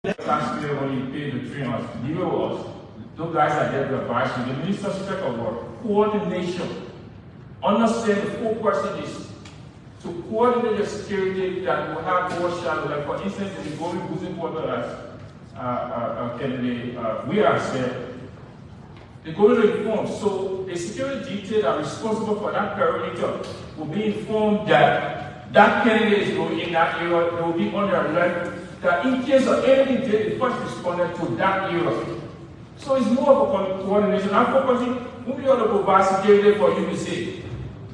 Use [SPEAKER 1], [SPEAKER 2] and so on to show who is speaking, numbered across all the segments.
[SPEAKER 1] Last year when you paid the 300, leave it with us. Those guys are there to advise you. The minister's check of work, coordination. Understand the full question is to coordinate your security that will have overshadow. Like for instance, if you go in Boozing Quarter as we are said, they go to inform. So the security detail are responsible for that perimeter will be informed that that candidate is going in that area. They will be on their alert that in case of anything, they first responded to that area. So it's more of a coordination. I'm focusing, we ought to provide security for you to see.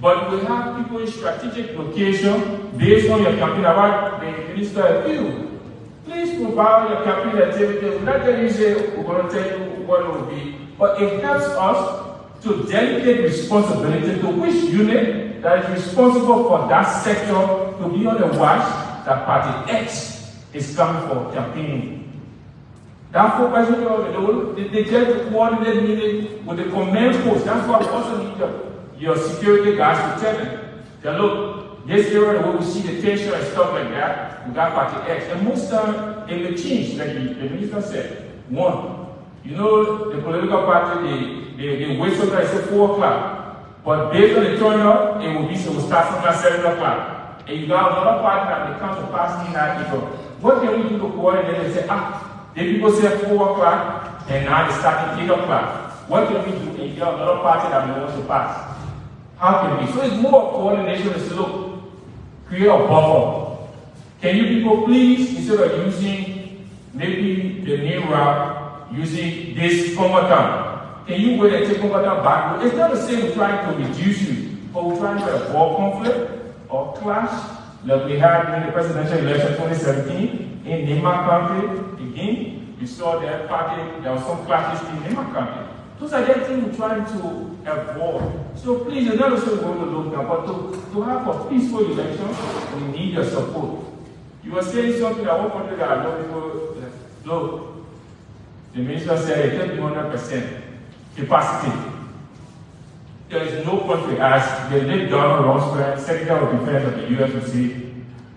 [SPEAKER 1] But we have people in strategic location based on your campaign. About the minister of you. Please provide your campaign activity. We're not going to say we're going to tell you what it will be. But it helps us to delegate responsibility to which unit that is responsible for that sector to be on the watch that party X is coming for campaigning. That focus, they get to coordinate meeting with the command post. That's why we also need your security guys to tell them that look, this area where we see the tension and stuff like that, we got party X. And most times it will change, like the minister said. One, you know, the political party, they wait sometimes at 4 o'clock. But based on the turnout, it will be so we'll start something at 7 o'clock. And you got another party that they come to pass midnight people. What can we do to coordinate and say, the people say 4 o'clock and now they start at 8 o'clock. What can we do? And you got another party that we want to pass. How can we? So it's more coordination to say, look, create a buffer. Can you people please, instead of using maybe the new route, using this combatant, can you wait and take combatant back? It's not the same we're trying to reduce you, but we're trying to avoid conflict or clash like we had in the presidential election 2017 in Nema County. Again, you saw that party, there was some clashes in Nema County. Those are the things we're trying to avoid. So please, it's not also going to look down, but to have a peaceful election, we need your support. You were saying something that one country that I know people, look, the minister said it can be 100% capacity. There is no country, as the late Donald Rumsfeld, Secretary of Defense of the U.S. will say,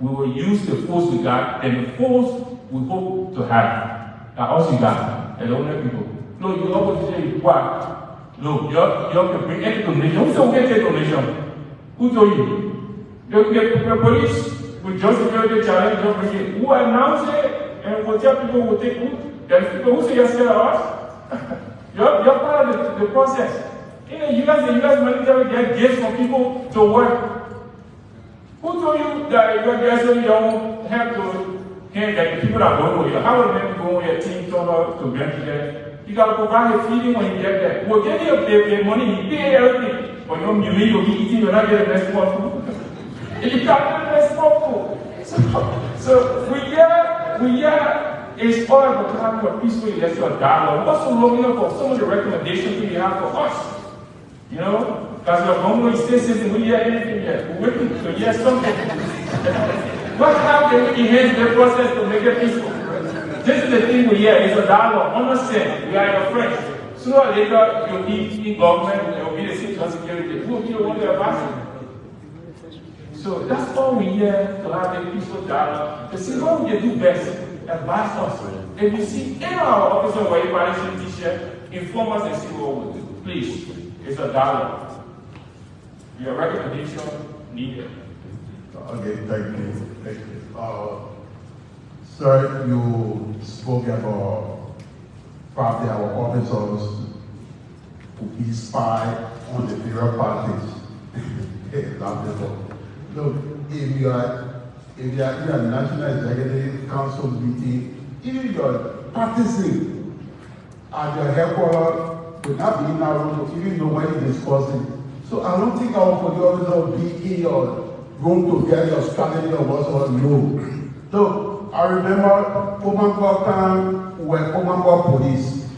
[SPEAKER 1] we will use the force we got and the force we hope to have. Now, also you got, and the only people. No, you always say, what? No, you have to bring any donation. Who said we can't take donation? Who told you? The police will just security challenge, don't bring it. Who announced it and will tell people will take who? There's people who say you're scared of us. You're part of the process. In the US, military get gifts for people to work. Who told you that you're guys don't have to hand that the people that go with you? How will men go with your team turn up to bring you there? You got to provide a feeding when you get there. We'll give you the money, you pay everything. But you'll be eating, you're not getting the best food. You can't get the best food. So we hear it's all about having a peaceful election dialogue. What's so long enough for some of the recommendations we have for us? You know, because we're going to say something, we hear anything yet. We're waiting to hear something. But how can we enhance the process to make it peaceful? This is the thing we hear, it's a dialogue. Understand, we are your friends. Sooner or later, you'll be in government, you'll be the citizen security. Who will be the one to advise you? So that's all we hear to have a peaceful dialogue. To see what we can do best, advise us. If you see any of our officers wearing parachute t-shirt, inform us and see what we'll do. Please. It's a dialogue. Your recommendation needed.
[SPEAKER 2] Okay, thank you. Sir, you spoke about probably our officers to be spy on the various parties. Look, if you are in a National Executive Council meeting, even your practicing at your headquarters will not be in our room to even know when you're discussing. So I don't think our police officer will be in your room to get your strategy or whatsoever. No. So I remember Komangwa time when Komangwa police.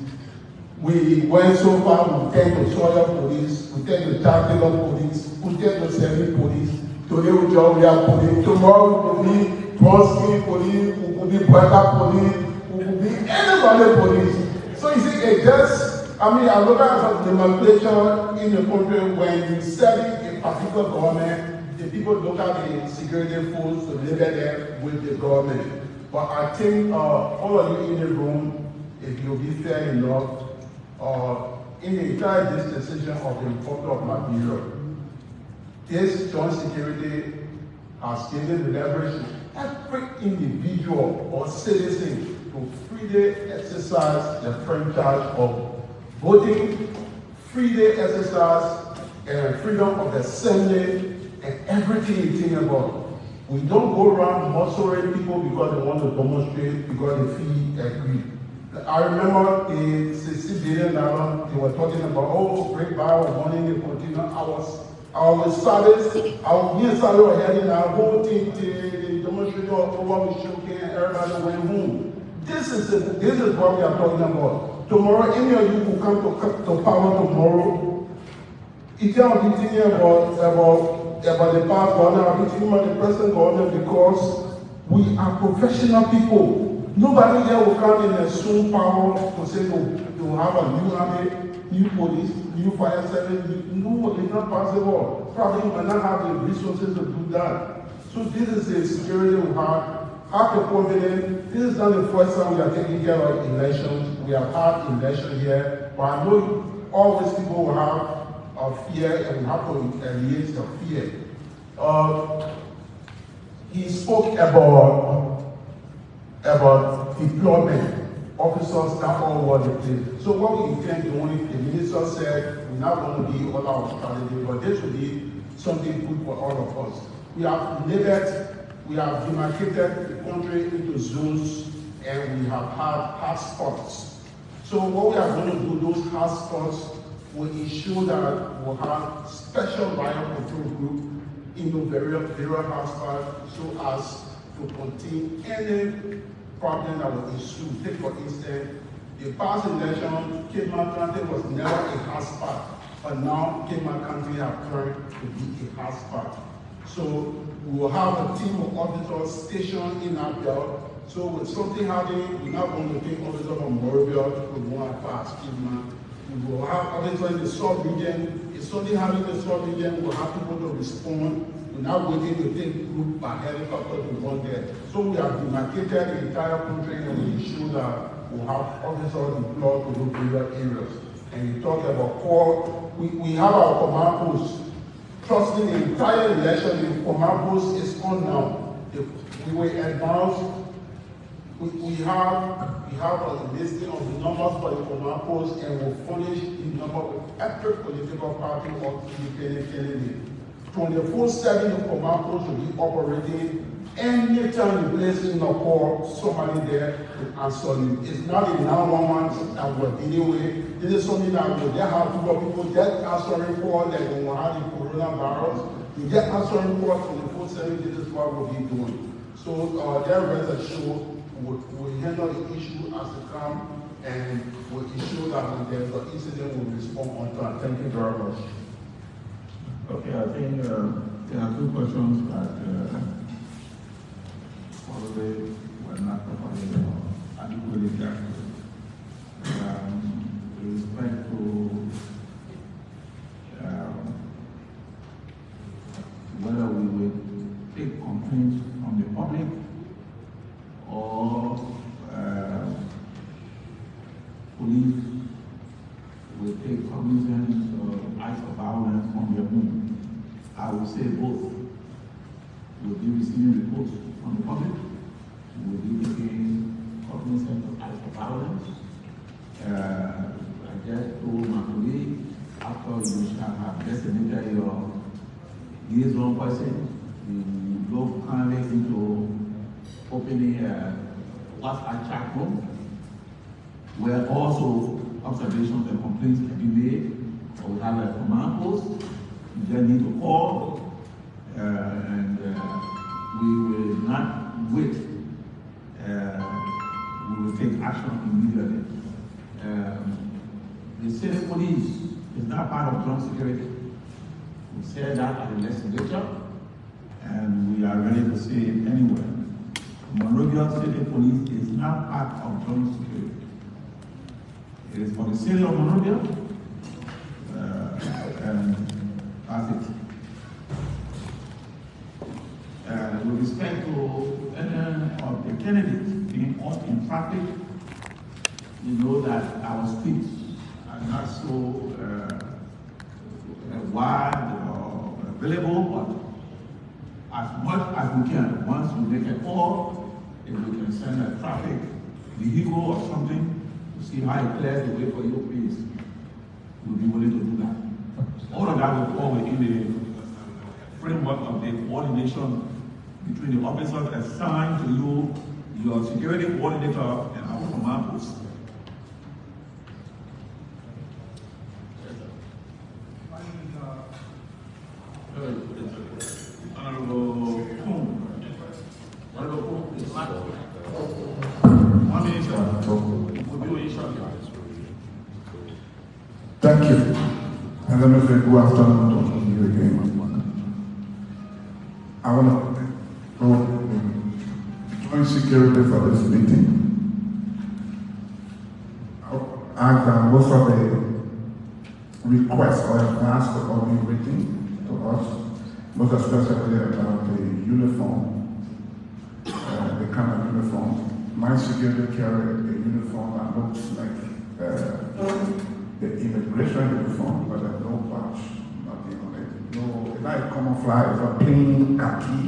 [SPEAKER 2] We went so far, we tend to Sawyer police, we tend to Taylor police, we tend to Semi police. Today we have police. Tomorrow we will be Trotsky police, we will be Boyka police, we will be anybody police. So you see, it just I look at the nomenclature in the country when you study a particular government, the people look at the security force to label them with the government. But I think all of you in the room, if you'll be fair enough, in the entire dispensation of the Republic of Liberia, this joint security has given leverage to every individual or citizen to freely exercise the franchise of voting, freely exercise freedom of assembly, and everything you think about. We don't go around mustering people because they want to demonstrate, because they feel aggrieved. I remember the $60 billion they were talking about, oh, great power of money in the continent. I was service, I was being salary heading, I whole thing, the demonstration over the showcase, and everybody went home. This is what we are talking about. Tomorrow, any of you who come to power tomorrow, if you are thinking about the past governor, I'm thinking about the present governor, because we are professional people. Nobody here will come in and assume power to say to have a new army, new police, new fire service. No, it's not possible. Probably we might not have the resources to do that. So this is the security we have. Have the confidence. This is not the first time we are taking care of elections. We have had elections here, but I know all these people will have a fear, and we have to alleviate the fear. He spoke about deployment. Officers not all over the place. So what we intend doing, the minister said, we're not going to be all our strategy, but this will be something good for all of us. We have demarcated the country into zones, and we have had hotspots. So what we are going to do, those hotspots will ensure that we'll have special riot control group in the various hotspots so as to contain any problem that will ensue. Take for instance, the past election, Cape County was never a hotspot, but now Cape County have turned to be a hotspot. So we will have a team of officers stationed in our belt. So with something happening, we're not going to take officers from Morovia to go and pass Cape. We will have officers in the sub-region. If something happens in the sub-region, we'll have people to respond. We're not waiting to take group by helicopter to run there. So we have demarcated the entire country, and we ensure that we'll have officers deployed to those various areas. And we talk about core, we have our command posts. Trust me, the entire election, the command post is on now. We will advance. We have a listing of the numbers for the command post, and we'll furnish the number with every political party or independent candidate. 24/7, the command post will be operating. Anytime you place in a call, somebody there will answer you. It's not a 911 that we're dealing with. This is something that we get how people get answering call, like when we have the coronavirus. You get answering call 24/7. This is what we'll be doing. So their rest assured, we'll handle the issue as it comes, and we'll ensure that when there's an incident, we'll respond on time. Thank you very much.
[SPEAKER 3] Okay, I think there are two questions that probably were not properly adequately dealt with. With respect to whether we will take complaints from the public or police will take cognizance of acts of violence on their own. I will say both. Will be receiving reports from the public, will be taking cognizance of acts of violence. I just told my colleague, after you shall have designated your liaison person, you go kindly into opening WhatsApp chat room, where also observations and complaints can be made. We have a command post. You just need to call, and we will not wait. We will take action immediately. The city police is not part of joint security. We said that at the legislature, and we are ready to say it anywhere. Monrovia City Police is not part of joint security. It is for the city of Monrovia, and that's it. With respect to any of the candidates getting caught in traffic, you know that our streets are not so wide or available, but as much as we can, once we make a call, if we can send a traffic vehicle or something to see how it clears the way for you, please, we'll be willing to do that. All of that will fall within the framework of the coordination between the officers assigned to you, your security coordinator, and our command post.
[SPEAKER 2] Thank you. And let me say good afternoon to you again. I want to join security for this meeting. And most of the requests or advice that are being written to us, most especially about the uniform, the kind of uniform. My security carry a uniform that looks like the immigration uniform, but there's no patch, nothing on it. No, it's not a camouflage, it's a plain khaki.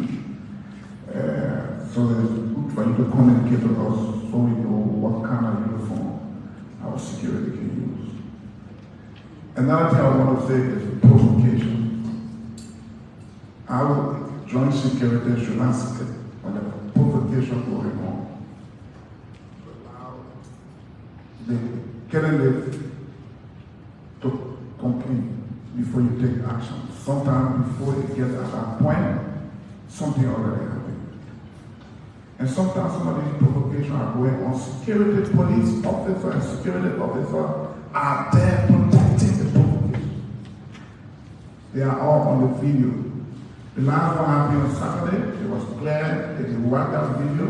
[SPEAKER 2] So it's good for you to communicate with us so we know what kind of uniform our security can use. Another thing I want to say is provocation. Our joint security should not sit when there's a provocation going on. The candidate to complain before you take action. Sometimes before it gets at that point, something already happened. And sometimes some of these provocations are going on. Security police officer and security officer are there protecting the provocation. They are all on the video. The last one happened on Saturday. It was clear. If you watch that video,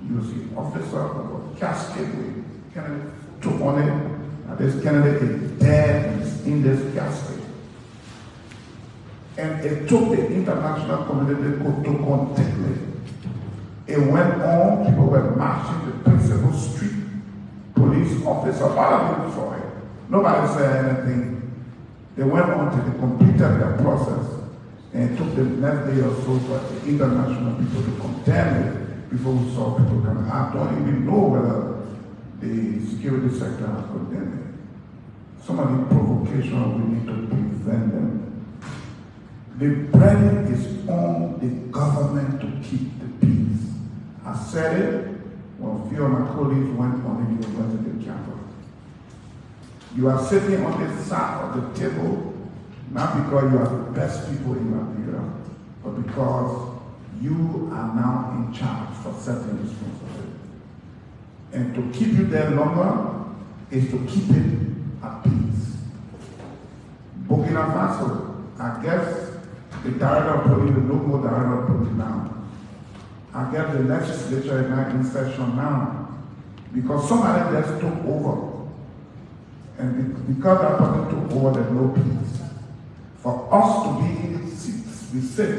[SPEAKER 2] you see officer with a casket with candidate took on it. And this candidate is dead and is in this casket. And it took the international community to contain it. It went on, people were marching the principal street, police officer, all of them saw it. Nobody said anything. They went on till they completed their process, and it took the next day or so for the international people to condemn it before we saw people coming. I don't even know whether the security sector has condemned it. Some of the provocation, we need to prevent them. The burden is on the government to keep the peace. I said it when a few of my colleagues went on the university campus. You are sitting on this side of the table, not because you are the best people in Liberia, but because you are now in charge for certain responsibility. And to keep you there longer is to keep it at peace. Burkina Faso, I guess the director of police, the local director of police now, I guess the legislature is not in session now because somebody just took over. And because that person took over, there's no peace. For us to be in the seats, we sit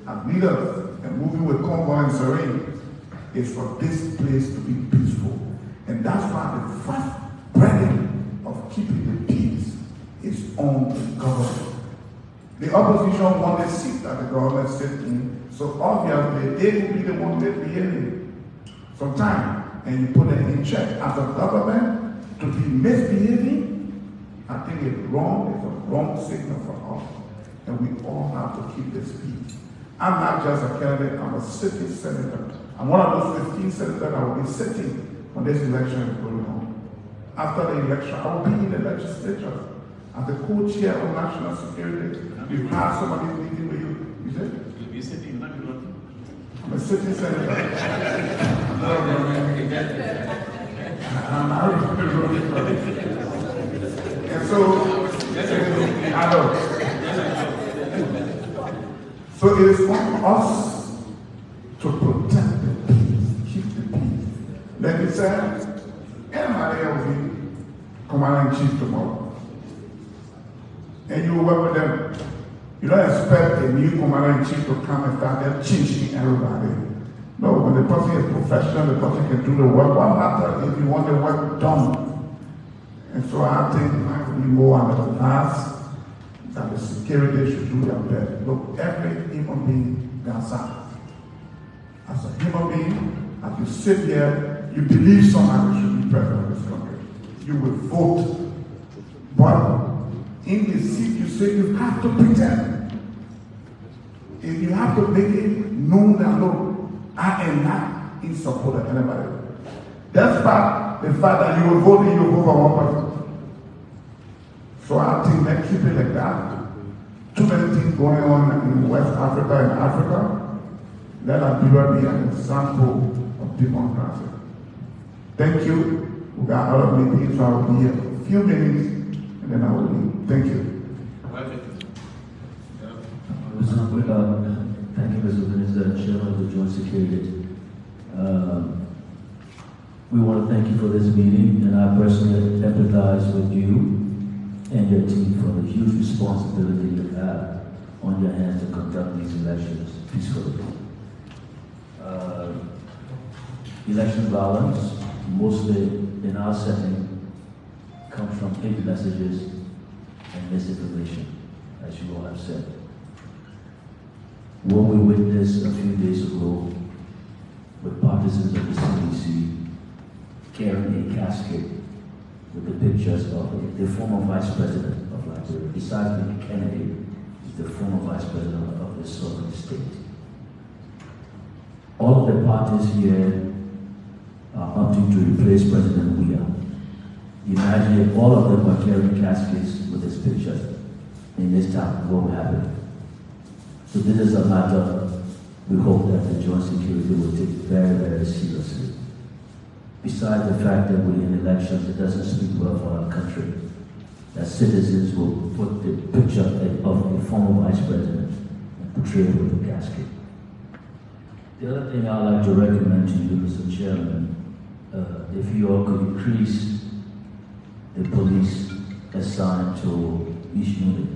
[SPEAKER 2] as leaders and moving with convoy and serene, is for this place to be peaceful. And that's why the first burden of keeping the peace is on the government. The opposition want a seat that the government sits in, so obviously they will be the one misbehaving sometimes. And you put them in check. As a government, to be misbehaving, I think it's wrong. It's a wrong signal for us. And we all have to keep this peace. I'm not just a candidate, I'm a sitting senator. I'm one of those 15 senators that will be sitting when this election is going on. After the election, I will be in the legislature as the co-chair of national security. We've had somebody meeting with you. You said? You'll be sitting, not running. I'm a sitting senator. I'm not running. I'm not running. And so, I know. So it is on us to protect the peace, keep the peace. Like you said, anybody else will be commander-in-chief tomorrow. And you work with them. You don't expect a new commander-in-chief to come and start there changing everybody. No, when the person is professional, the person can do the work. What matters if you want the work done? And so I think we more under the task that the security should do their best. Look, every human being outside. As a human being, as you sit here, you believe somebody should be president of this country. You will vote. But in the seat you say you have to pretend. If you have to make it known that look, I am not in support of anybody. Despite the fact that you will vote and you will vote for one person. So I think let's keep it like that. Too many things going on in West Africa and Africa. Let Liberia be an example of democracy. Thank you. We got a lot of meetings, so I will be here for a few minutes and then I will leave. Thank you.
[SPEAKER 4] Thank you, Mr. Minister, Chairman of the Joint Security. We want to thank you for this meeting, and I personally empathize with you and your team for the huge responsibility you have on your hands to conduct these elections peacefully. Election violence, mostly in our setting, comes from hate messages and misinformation, as you all have said. What we witnessed a few days ago with partisans of the CDC carrying a casket with the pictures of the former vice president of Liberia, besides being Kennedy, is the former vice president of the southern state. All of the parties here are opting to replace President Musa. Imagine if all of them were carrying caskets with his pictures in this time, what would happen? So this is a matter we hope that the joint security will take very, very seriously. Besides the fact that we're in elections, it doesn't speak well for our country, that citizens will put the picture of the former vice president and portray it with a casket. The other thing I'd like to recommend to you, Mr. Chairman, if you all could increase the police assigned to each unit.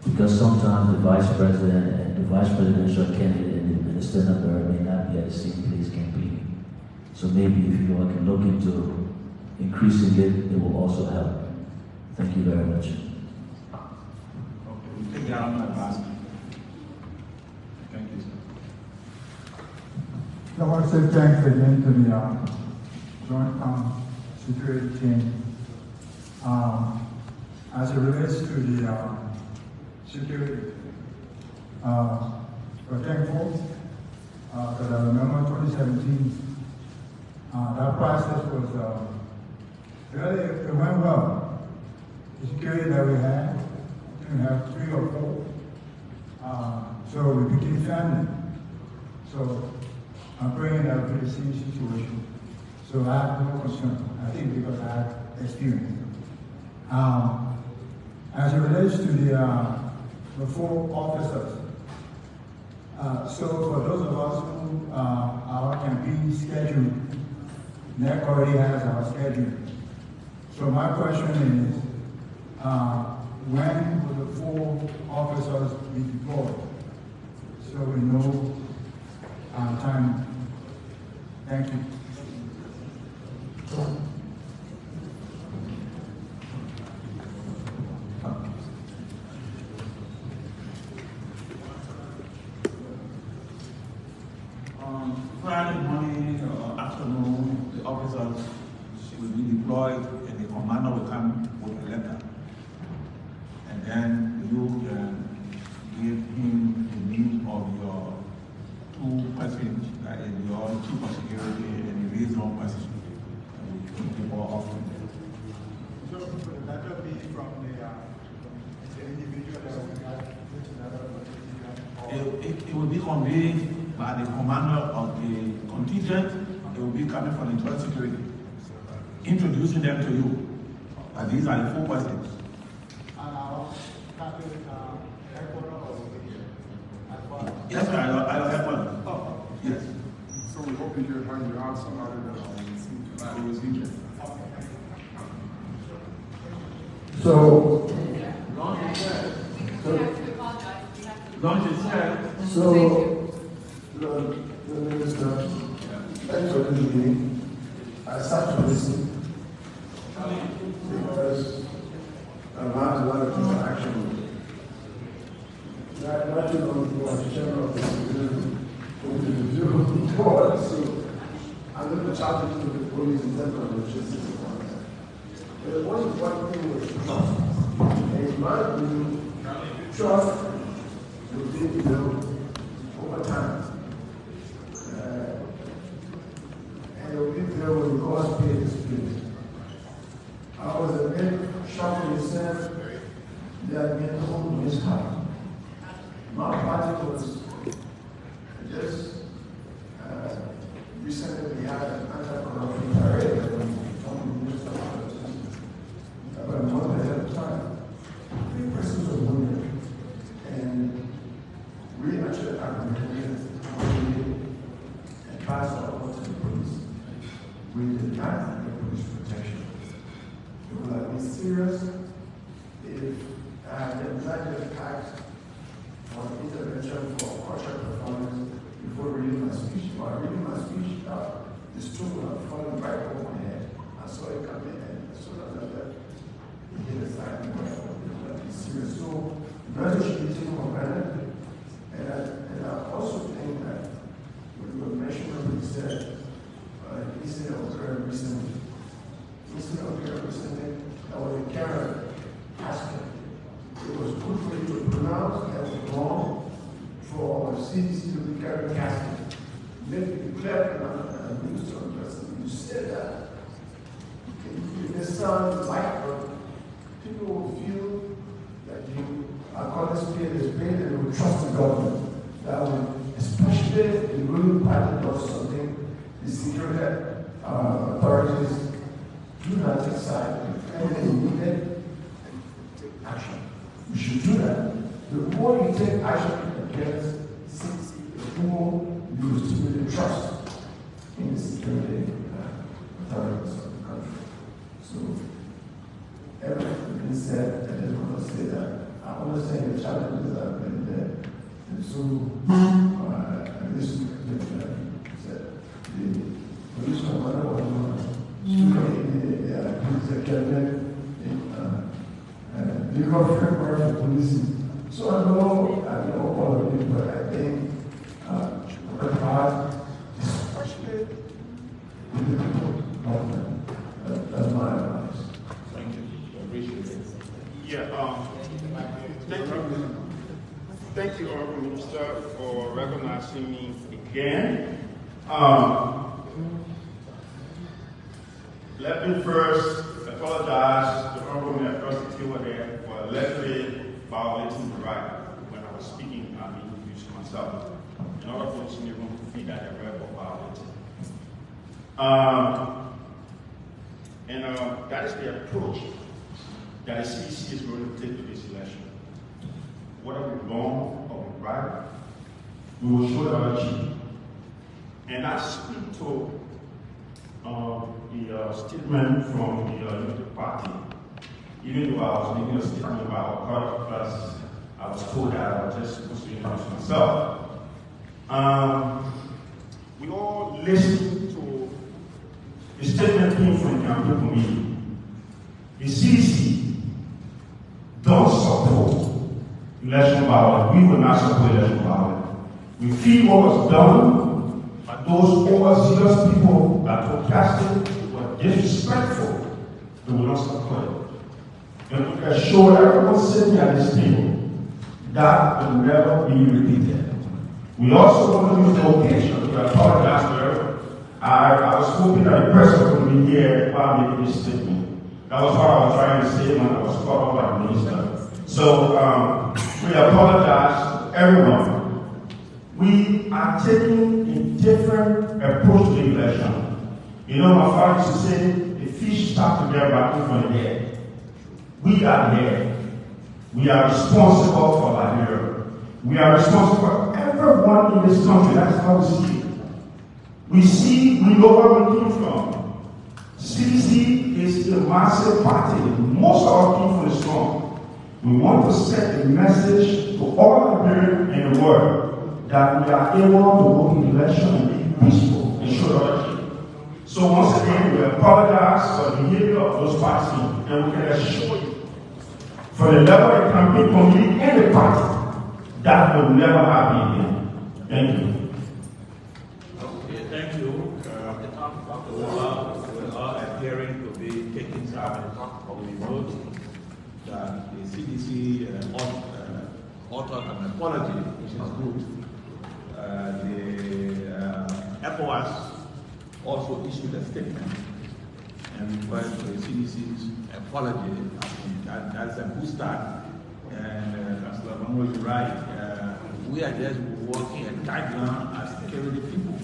[SPEAKER 4] Because sometimes the vice president and the vice presidential candidate and the minister may not be at the same place campaigning. So maybe if you all can look into increasing it, it will also help. Thank you very much.
[SPEAKER 3] Okay, we take that on my basket. Thank you, sir.
[SPEAKER 5] I want to say thanks again to the Joint Security team. As it relates to the security, we're thankful because I remember 2017, that process was really, it went well. The security that we had, we have 3 or 4, so we became family. So I'm praying that we'll be the same situation. So I have no concern, I think, because I have experience. As it relates to the 4 officers, so for those of us who our campaign schedule, NEC already has our schedule. So my question is, when will the 4 officers be deployed? So we know our time. Thank you.
[SPEAKER 3] Friday morning or afternoon, the officers will be deployed and the commander will come with a letter. And then you can give him the name of your 2 persons, that is your chief of security and the liaison person. And we keep them all off from there.
[SPEAKER 5] So will that be from the individual that we got?
[SPEAKER 3] It will be conveyed by the commander of the contingent. It will be coming from the joint security, introducing them to you. But these are the 4 persons. Yes, sir, I'll have one. Oh, yes.
[SPEAKER 6] So we hope you find you out somebody that was injured.
[SPEAKER 2] So,
[SPEAKER 1] Launch is set.
[SPEAKER 2] so the meeting, I sat to listen because I learned a lot of people actually. Not too long ago, I was chairman of the review board, so I'm going to challenge to the police in terms of logistics. But one important thing was trust. And in my view, trust will be built over time. And it will be built when God pays his bills. I was a bit shocked in the sense that being told in his heart. My party was just recently we had an anti-corruption parade from the Minister of Justice about a month ahead of time. 3 persons were wounded, and we actually apprehended and passed over to the police. We did not get police protection. It would have been serious if the executive act on intervention for cultural performance before reading my speech. While reading my speech, the stool would have fallen right over my head. I saw it coming, and as soon as I left, it hit the side of my head. It would have been serious. So, nothing should be taken for granted. And I also think that when you were mentioning what he said occurred recently. Incident occurred recently, that was a character aspect. It was good for you to pronounce that was wrong for CDC to be carrying casket. Make it clear and Minister of Justice. You said that. If this sounds like people will feel that you are calling spade a spade and will trust the government. That would, especially if the ruling party does something, the security authorities do not take side. And they needed action. You should do that. The more you take action against CDC, the more you stimulate trust in the security authorities of the country. So, everything being said, I just want to say that I understand the challenges that have been there. And so, I listened to what you said. The police commander was student in the academy in legal framework for policing. So I know all of it, but I think work hard, especially with the people government. That's my advice.
[SPEAKER 1] Thank you. I appreciate it.
[SPEAKER 7] Yeah, thank you, Honorable Minister, for recognizing me again. Let me first apologize to the Honorable Minister there for allegedly violating the right when I was speaking. I introduced myself. In order for us in the room to feel that I read or violated. That is the approach that the CDC is going to take to this election. Whether we're wrong or we're right, we will show the other cheek. And I speak to the statement from the United Party. Even though I was making a statement about our because I was told that I was just supposed to introduce myself. We all listened to the statement came from the campaign committee. The CDC don't support election violence. We will not support election violence. We feel what was done by those overzealous people that protested were disrespectful. They will not support it. And we can assure everyone sitting at this table that will never be repeated. We also want to use the occasion to apologize to everyone. I was hoping that the person would be here while making this statement. That was what I was trying to say when I was called up by the minister. So we apologize to everyone. We are taking a different approach to the election. You know, my father used to say, the fish start to get back from the head. We are here. We are responsible for Liberia. We are responsible for everyone in this country. That's how we see it. We know where we came from. CDC is a massive party. Most of our people is strong. We want to send a message to all Liberians in the world that we are able to vote in election and be peaceful and show direction. So once again, we apologize for the behavior of those parties, and we can assure you, for the level of the campaign committee and the party, that will never happen again. Thank you.
[SPEAKER 3] Okay, thank you. We are adhering to the taking side of the vote that the CDC authored an apology, which is good. The ECOWAS also issued a statement and referred to the CDC's apology. That's a good start. And Councillor Mango is right. We are just working a tight line as security people.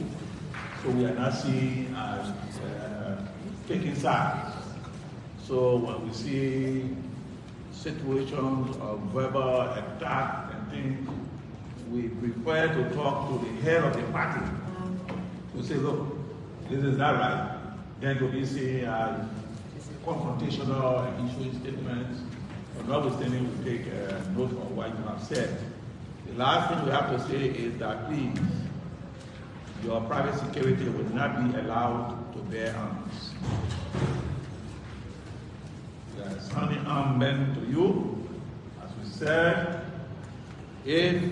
[SPEAKER 3] So we are not seen as taking sides. So when we see situations of verbal attack and things, we prefer to talk to the head of the party. We say, look, this is not right. Then to be seen as confrontational and issuing statements. But notwithstanding, we take note of what you have said. The last thing we have to say is that please, your private security will not be allowed to bear arms. We are sounding arm men to you. As we said, if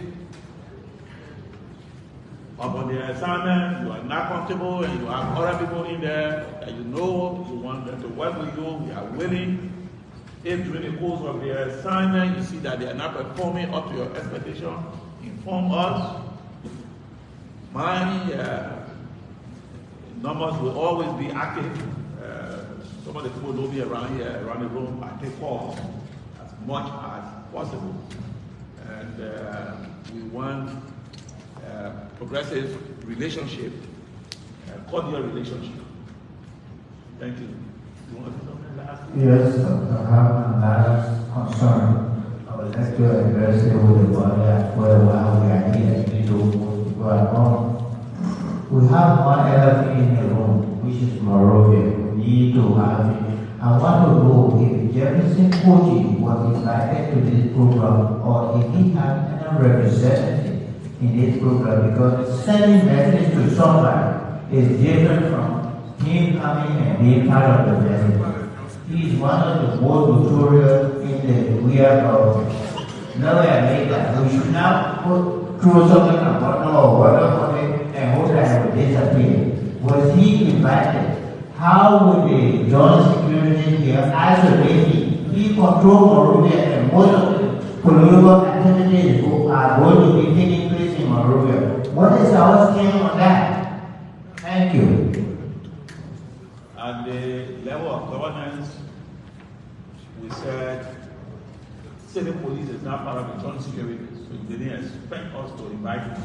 [SPEAKER 3] upon the assignment you are not comfortable and you have other people in there that you know you want them to work with you, we are willing. If during the course of the assignment you see that they are not performing up to your expectation, inform us. My numbers will always be active. Some of the people will be around here, around the room. I take calls as much as possible. And we want progressive relationship, cordial relationship. Thank you. You want to say something last?
[SPEAKER 8] Yes, I have a last concern. I would like to address it with the body as well while we are here. We have one elephant in the room, which is Morovia. We need to have it. I want to know if Jefferson Koji was invited to this program or if he had any representative in this program, because sending message to somebody is different from him coming and being part of the message. He is one of the most notorious in the weird government. Nowhere like that. We should not put through something about no water for it and hope that it will disappear. Was he invited? How would the Johnson-Sirleaf here isolate him? He controls Monrovia and most of the political activities are going to be taking place in Monrovia. What is our stand on that? Thank you.
[SPEAKER 3] At the level of governance, we said city police is not part of the Johnson-Sirleaf, so they didn't expect us to invite him.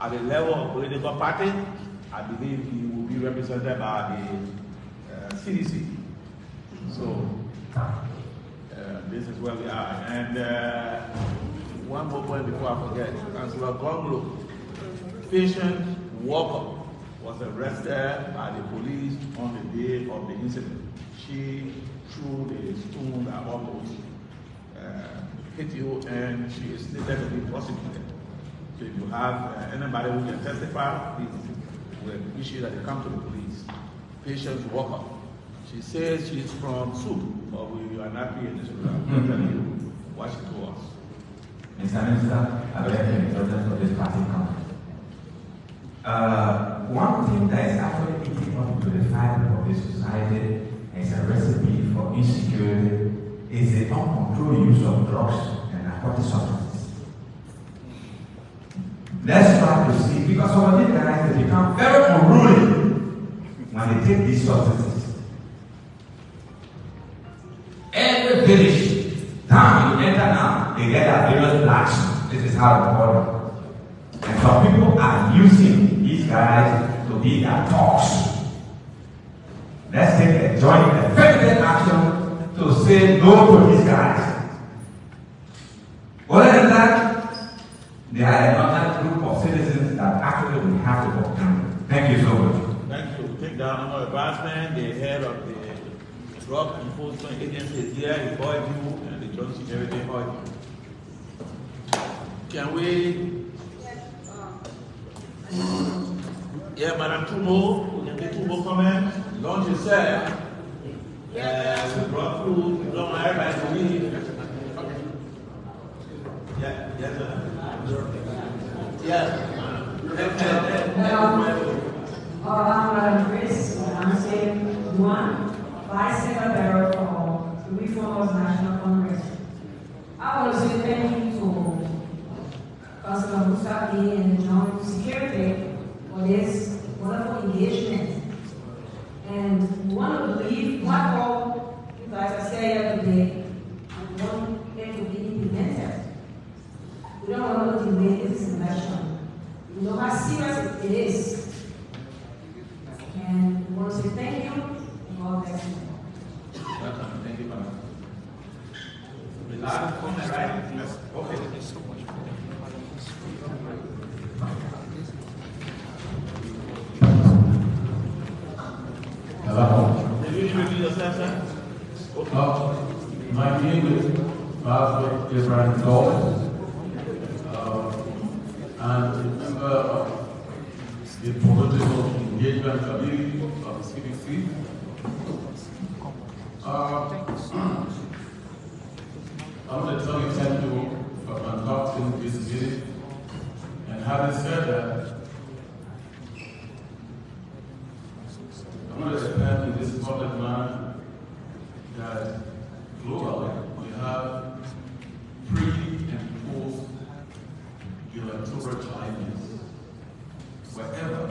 [SPEAKER 3] At the level of political party, I believe he will be represented by the CDC. So this is where we are. And one more point before I forget. Councillor Gonglo, patient Walker was arrested by the police on the day of the incident. She threw the stone that almost hit you, and she is stated to be prosecuted. So if you have anybody who can testify, please, we appreciate that they come to the police. Patience Walker. She says she's from Soup, but we are not here in this program. I'm telling you what she told us.
[SPEAKER 9] Mr. Minister, I beg the indulgence of this party council. One thing that is actually eating up to the fiber of the society as a recipe for insecurity is the uncontrolled use of drugs and narcotic substances. Let's try to see, because some of these guys they become very unruly when they take these substances. Every village, town you enter now, they get their various blacks. This is how they call them. And some people are using these guys to be their talks. Let's take a joint effective action to say no to these guys. Other than that, there are another group of citizens that actually we have to work on. Thank you so much.
[SPEAKER 3] Thank you. Take down under advancement, the head of the drug enforcement agency is here, he called you, and the Johnson-Sirleaf called you. Can we? Yeah, Madam, two more. We can get two people comment. Don't you say? We brought food. We don't want everybody to leave. Yeah, yes, sir. Yes.
[SPEAKER 10] Madam Chris, I'm saying one, Vice Secretary for the Reformers National Congress. I want to say thank you to Councilor Musa and the Joint Security for this wonderful engagement. And we want to believe what all you guys are saying here today, we want it to be implemented. We don't want to delay this election. We know how serious it is. And we want to say thank you and God bless you.
[SPEAKER 3] Welcome. Thank you, madam. The last comment, right? Yes. Okay.
[SPEAKER 4] Hello.
[SPEAKER 3] Can you introduce yourself, sir? Okay.
[SPEAKER 4] My name is Pastor Abraham Gold. And a member of the political engagement committee of the CBC. I want to tell you thank you for conducting this meeting. And having said that, I want to expand in this public manner that globally we have pre and post electoral challenges. Wherever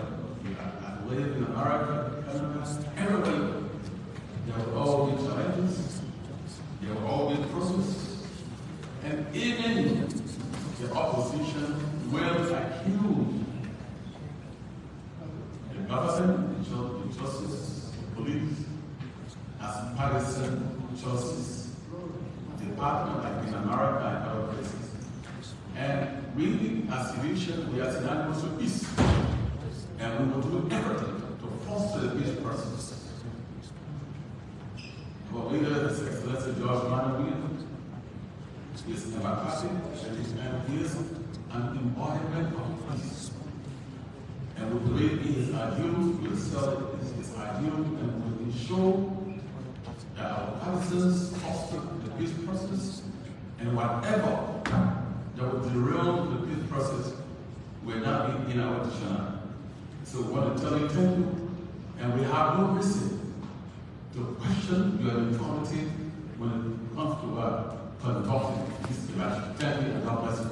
[SPEAKER 4] we are, whether in America, Canada, everywhere, there will always be challenges, there will always be process, and even the opposition will accuse the government, the justice, the police, as partisan justice department like in America and other places. And really, as civilians, we are synonymous with peace. And we will do everything to foster the peace process. Our leader, His Excellency George Manawian, is democratic and he is an embodiment of peace. And we believe in his ideals, we will sell his ideal, and we will ensure that our partisans foster the peace process, and whatever that will derail the peace process will not be in our dictionary. So we want to tell you thank you, and we have no reason to question your authority when it comes to conducting this election. Thank you, and God bless you.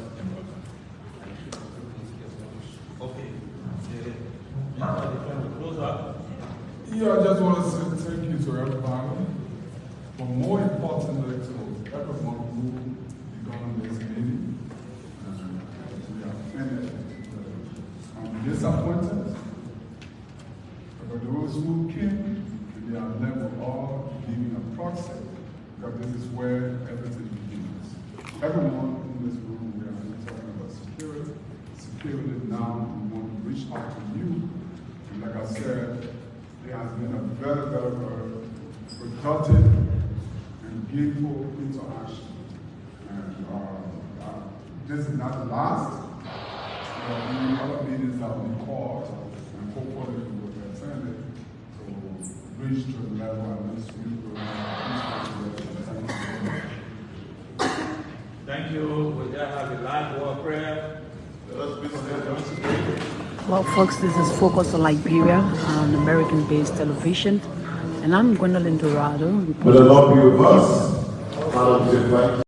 [SPEAKER 3] Okay. Now the close up.
[SPEAKER 6] Yeah, I just want to say thank you to everybody, but more importantly to everyone who began this meeting. We are finished. I'm disappointed, but those who came, they are never all giving a proxy, because this is where everything begins. Everyone in this room, we are talking about security. Security now, we want to reach out to you. And like I said, it has been a very, very, very productive and grateful interaction. And this is not the last. Many other meetings have been called, and hopefully we will attend it to reach to the level of this week.
[SPEAKER 3] Thank you. We just have a live word prayer.
[SPEAKER 11] Well, folks, this is Focus on Liberia on American-based television, and I'm Gwendolyn Dorado.
[SPEAKER 2] Will the Lord be with us?